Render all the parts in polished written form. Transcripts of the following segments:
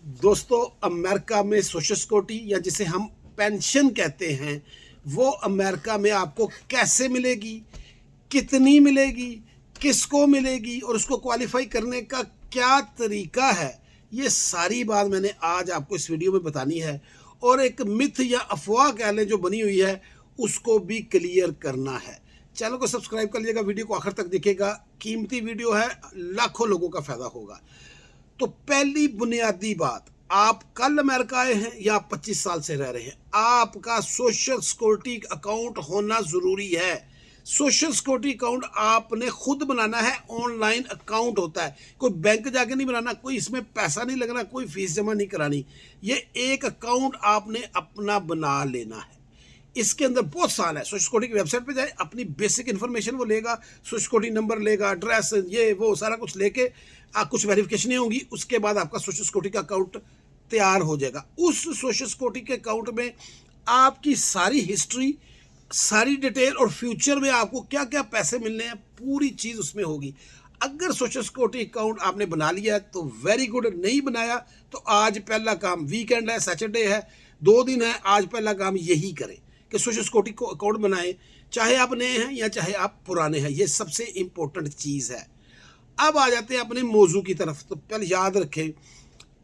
दोस्तों, अमेरिका में social security या जिसे हम पेंशन कहते हैं, वो अमेरिका में आपको कैसे मिलेगी, कितनी मिलेगी, किसको मिलेगी और उसको क्वालिफाई करने का क्या तरीका है, ये सारी बात मैंने आज आपको इस वीडियो में बतानी है। और एक मिथ या अफवाह कह लें जो बनी हुई है, उसको भी क्लियर करना है। चैनल को सब्सक्राइब कर लीजिएगा, वीडियो को आखिर तक देखिएगा, कीमती वीडियो है, लाखों लोगों का फायदा होगा। तो पहली बुनियादी बात, आप कल अमेरिका आए हैं या 25 साल से रह रहे हैं, आपका सोशल सिक्योरिटी अकाउंट होना जरूरी है। सोशल सिक्योरिटी अकाउंट आपने खुद बनाना है, ऑनलाइन अकाउंट होता है, कोई बैंक जाके नहीं बनाना, कोई इसमें पैसा नहीं लगना, कोई फीस जमा नहीं करानी। ये एक अकाउंट आपने अपना बना लेना है। इसके अंदर बहुत साल है। सोशल सिक्योरिटी की वेबसाइट पे जाए, अपनी बेसिक इन्फॉर्मेशन वो लेगा, सोशल सिक्योरिटी नंबर लेगा, एड्रेस, ये वो सारा कुछ लेके कुछ वेरिफिकेशन होंगी, उसके बाद आपका सोशल सिक्योरिटी का अकाउंट तैयार हो जाएगा। उस सोशल सिक्योरिटी के अकाउंट में आपकी सारी हिस्ट्री, सारी डिटेल और फ्यूचर में आपको क्या क्या पैसे मिलने हैं, पूरी चीज़ उसमें होगी। अगर सोशल सिक्योरिटी अकाउंट आपने बना लिया तो वेरी गुड, नहीं बनाया तो आज पहला काम, वीकेंड है, सैटरडे है, 2 दिन है, आज पहला काम यही करें कि सोशल सिक्योरिटी को अकाउंट बनाएं, चाहे आप नए हैं या चाहे आप पुराने हैं। ये सबसे इंपॉर्टेंट चीज़ है। अब आ जाते हैं अपने मौजू की तरफ। तो पहले याद रखें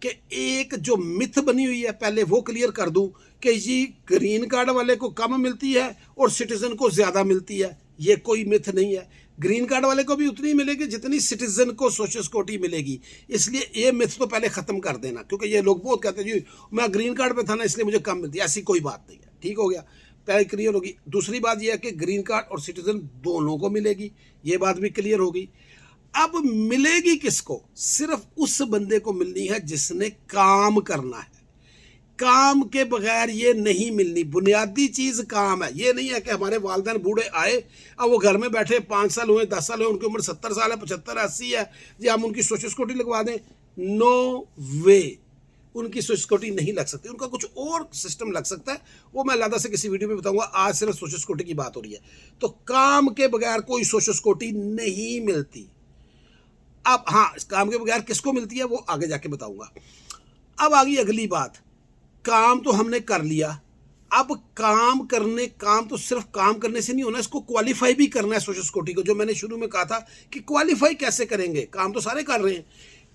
कि एक जो मिथ बनी हुई है, पहले वो क्लियर कर दूं कि ये ग्रीन कार्ड वाले को कम मिलती है और सिटीजन को ज़्यादा मिलती है। ये कोई मिथ नहीं है। ग्रीन कार्ड वाले को भी उतनी मिलेगी जितनी सिटीजन को सोशल सिक्योरिटी मिलेगी। इसलिए ये मिथ तो पहले ख़त्म कर देना, क्योंकि ये लोग बहुत कहते हैं जी मैं ग्रीन कार्ड पे था ना इसलिए मुझे कम मिलती है। ऐसी कोई बात नहीं है। ठीक हो गया, पहले क्लियर होगी। दूसरी बात यह है कि ग्रीन कार्ड और सिटीजन दोनों को मिलेगी, ये बात भी क्लियर होगी। अब मिलेगी किसको? सिर्फ उस बंदे को मिलनी है जिसने काम करना है। काम के बगैर ये नहीं मिलनी। बुनियादी चीज काम है। ये नहीं है कि हमारे वालिदैन बूढ़े आए, अब वो घर में बैठे 5 साल हुए, 10 साल हुए, उनकी उम्र 70 साल है, 75 80 है, जी हम उनकी सोशल सिक्योरिटी लगवा दें। नो वे, उनकी सोशल सिक्योरिटी नहीं लग सकती। उनका कुछ और सिस्टम लग सकता है, वो मैं अलग से किसी वीडियो में बताऊंगा। आज सिर्फ सोशल सिक्योरिटी की बात हो रही है। तो काम के बगैर कोई सोशल सिक्योरिटी नहीं मिलती। अब हाँ, इस काम के बगैर किसको मिलती है वो आगे जाके बताऊंगा। अब आ गई अगली बात, काम तो हमने कर लिया। अब काम तो सिर्फ काम करने से नहीं होना, इसको क्वालिफाई भी करना है सोशल सिक्योरिटी को। जो मैंने शुरू में कहा था कि क्वालिफाई कैसे करेंगे, काम तो सारे कर रहे हैं।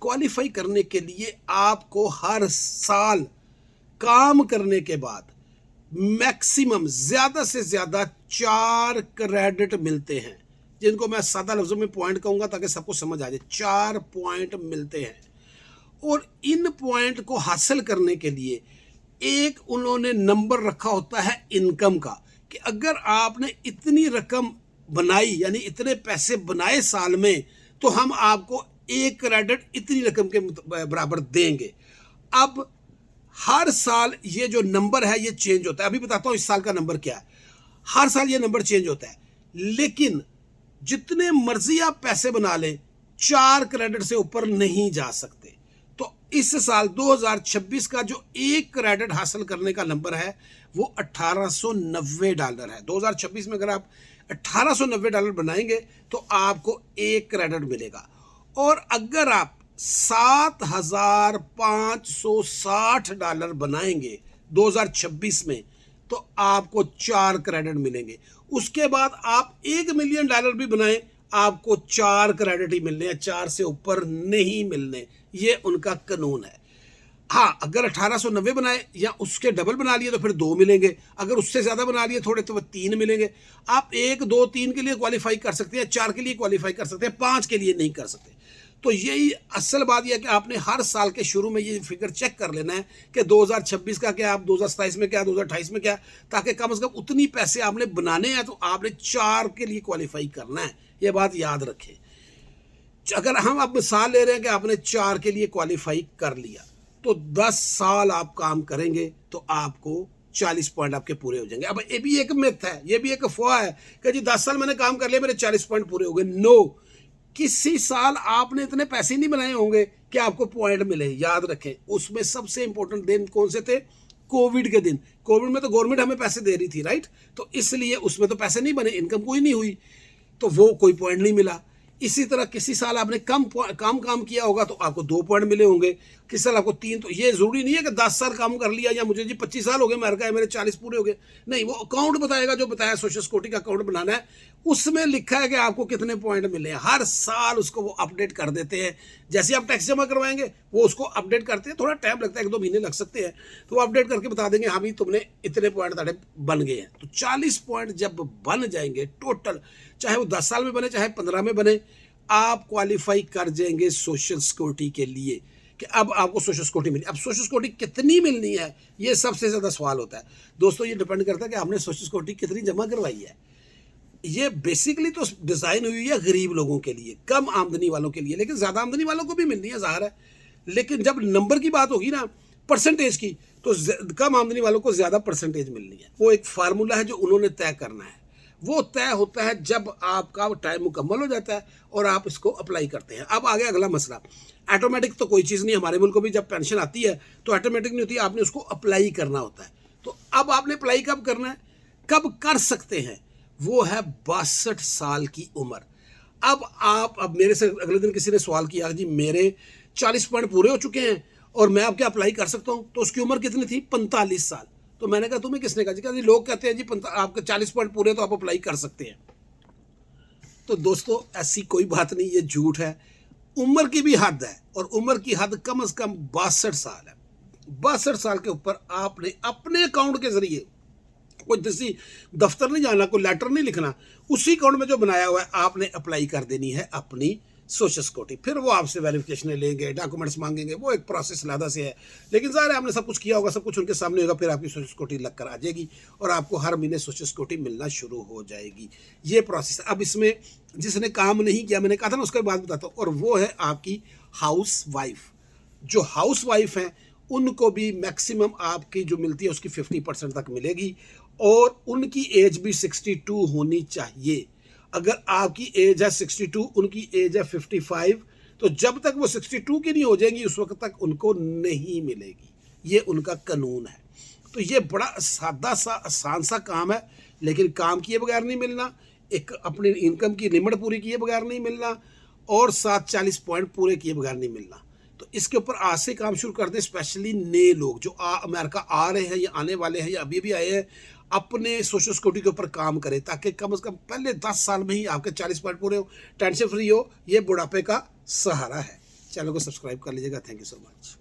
क्वालिफाई करने के लिए आपको हर साल काम करने के बाद मैक्सिमम ज्यादा से ज्यादा 4 क्रेडिट मिलते हैं, जिनको मैं सादा लफ्जों में पॉइंट कहूंगा ताकि सबको समझ आ जाए। 4 पॉइंट मिलते हैं और इन पॉइंट को हासिल करने के लिए एक उन्होंने नंबर रखा होता है इनकम का, कि अगर आपने इतनी रकम बनाई यानी इतने पैसे बनाए साल में, तो हम आपको 1 क्रेडिट इतनी रकम के बराबर देंगे। अब हर साल ये जो नंबर है ये चेंज होता है। अभी बताता हूं इस साल का नंबर क्या है। हर साल ये नंबर चेंज होता है, लेकिन जितने मर्जी आप पैसे बना लें, 4 क्रेडिट से ऊपर नहीं जा सकते। तो इस साल 2026 का जो 1 क्रेडिट हासिल करने का नंबर है वो $1890 है। 2026 में अगर आप $1890 बनाएंगे तो आपको 1 क्रेडिट मिलेगा। और अगर आप $7560 बनाएंगे 2026 में तो आपको 4 क्रेडिट मिलेंगे। उसके बाद आप $1 मिलियन भी बनाएं, आपको 4 क्रेडिट ही मिलने हैं, 4 से ऊपर नहीं मिलने। ये उनका कानून है। हाँ, अगर 1890 बनाए या उसके डबल बना लिए तो फिर 2 मिलेंगे। अगर उससे ज्यादा बना लिए थोड़े तो 3 मिलेंगे। आप 1 2 3 के लिए क्वालिफाई कर सकते हैं, 4 के लिए क्वालिफाई कर सकते हैं, 5 के लिए नहीं कर सकते। तो यही असल बात यह है कि आपने हर साल के शुरू में ये फिगर चेक कर लेना है कि 2026 का क्या, आप 2027 में क्या, 2028 में क्या, ताकि कम से कम उतनी पैसे आपने बनाने हैं तो आपने 4 के लिए क्वालिफाई करना है। ये बात याद रखें। अगर हम अब मिसाल ले रहे हैं कि आपने 4 के लिए क्वालिफाई कर लिया तो 10 साल आप काम करेंगे तो आपको 40 पॉइंट आपके पूरे हो जाएंगे। अब ये भी एक मिथ है, ये भी एक अफवाह है कि जी 10 साल मैंने काम कर लिया, मेरे 40 पॉइंट पूरे हो गए। नो, किसी साल आपने इतने पैसे नहीं बनाए होंगे कि आपको पॉइंट मिले। याद रखें, उसमें सबसे इंपॉर्टेंट दिन कौन से थे? कोविड के दिन। कोविड में तो गवर्नमेंट हमें पैसे दे रही थी, राइट? तो इसलिए उसमें तो पैसे नहीं बने, इनकम कोई नहीं हुई, तो वो कोई पॉइंट नहीं मिला। इसी तरह किसी साल आपने काम किया होगा तो आपको 2 पॉइंट मिले होंगे। किस साल आपको 3, तो ये ज़रूरी नहीं है कि 10 साल काम कर लिया या मुझे जी 25 साल हो गए अमेरिका है, मेरे 40 पूरे हो गए। नहीं, वो अकाउंट बताएगा, जो बताया सोशल सिक्योरिटी का अकाउंट बनाना है, उसमें लिखा है कि आपको कितने पॉइंट मिले हैं। हर साल उसको वो अपडेट कर देते हैं। जैसे आप टैक्स जमा करवाएंगे वो उसको अपडेट करते हैं, थोड़ा टाइम लगता है, 1-2 महीने लग सकते हैं, तो वो अपडेट करके बता देंगे हाँ भी तुमने इतने पॉइंट ताड़े बन गए हैं। तो 40 पॉइंट जब बन जाएंगे टोटल, चाहे वो 10 साल में बने चाहे 15 में बने, आप क्वालिफाई कर जाएंगे सोशल सिक्योरिटी के लिए कि अब आपको सोशल सिक्योरिटी मिली। अब सोशल सिक्योरिटी कितनी मिलनी है, ये सबसे ज़्यादा सवाल होता है दोस्तों। ये डिपेंड करता है कि आपने सोशल सिक्योरिटी कितनी जमा करवाई है। ये बेसिकली तो डिज़ाइन हुई है गरीब लोगों के लिए, कम आमदनी वालों के लिए, लेकिन ज़्यादा आमदनी वालों को भी मिलनी है, ज़ाहिर है। लेकिन जब नंबर की बात होगी ना, परसेंटेज की, तो कम आमदनी वालों को ज़्यादा परसेंटेज मिलनी है। वो एक फार्मूला है जो उन्होंने तय करना है। वो तय होता है जब आपका टाइम मुकम्मल हो जाता है और आप इसको अप्लाई करते हैं। अब आ गया अगला मसला। ऑटोमेटिक तो कोई चीज़ नहीं, हमारे मुल्क में जब पेंशन आती है तो ऑटोमेटिक नहीं होती, आपने उसको अप्लाई करना होता है। तो अब आपने अप्लाई कब करना है, कब कर सकते हैं, वो है 62 साल की उम्र। अब मेरे से अगले दिन किसी ने सवाल किया जी मेरे 40 पॉइंट पूरे हो चुके हैं और मैं अब क्या अप्लाई कर सकता हूँ, तो उसकी उम्र कितनी थी, 45 साल। तो मैंने कहा तुम्हें किसने कहा जी? कहा लोग कहते हैं जी आपके 40 पॉइंट पूरे तो आप अप्लाई कर सकते हैं। तो दोस्तों ऐसी कोई बात नहीं, ये झूठ है। उम्र की भी हद है और उम्र की हद कम से कम 62 साल है। 62 साल के ऊपर आपने अपने अकाउंट के जरिए, कोई किसी दफ्तर नहीं जाना, कोई लेटर नहीं लिखना, उसी अकाउंट में जो बनाया हुआ है आपने अप्लाई कर देनी है अपनी सोशल सिक्योरिटी। फिर वो आपसे वेरिफिकेशन लेंगे, डॉक्यूमेंट्स मांगेंगे, वो एक प्रोसेस लादा से है। लेकिन ज़ाहिर है आपने सब कुछ किया होगा, सब कुछ उनके सामने होगा, फिर आपकी सोशल सिक्योरिटी लग कर आ जाएगी और आपको हर महीने सोशल सिक्योरिटी मिलना शुरू हो जाएगी। ये प्रोसेस। अब इसमें जिसने काम नहीं किया, मैंने कहा था ना, उसका बात बताता हूँ, और वो है आपकी हाउस वाइफ। जो हाउस वाइफ हैं उनको भी मैक्सिमम आपकी जो मिलती है उसकी 50% तक मिलेगी और उनकी एज भी 62 होनी चाहिए। अगर आपकी एज है 62, उनकी एज है 55, तो जब तक वो 62 की नहीं हो जाएंगी उस वक्त तक उनको नहीं मिलेगी। ये उनका कानून है। तो ये बड़ा सादा सा आसान सा काम है, लेकिन काम किए बगैर नहीं मिलना, एक अपनी इनकम की लिमिट पूरी किए बगैर नहीं मिलना और 40 पॉइंट पूरे किए बगैर नहीं मिलना। तो इसके ऊपर आज से काम शुरू कर दें, स्पेशली नए लोग जो अमेरिका आ रहे हैं या आने वाले हैं या अभी भी आए हैं, अपने सोशल सिक्योरिटी के ऊपर काम करें ताकि कम से कम पहले 10 साल में ही आपके 40 पॉइंट पूरे हो, टेंशन फ्री हो। ये बुढ़ापे का सहारा है। चैनल को सब्सक्राइब कर लीजिएगा। Thank you so much.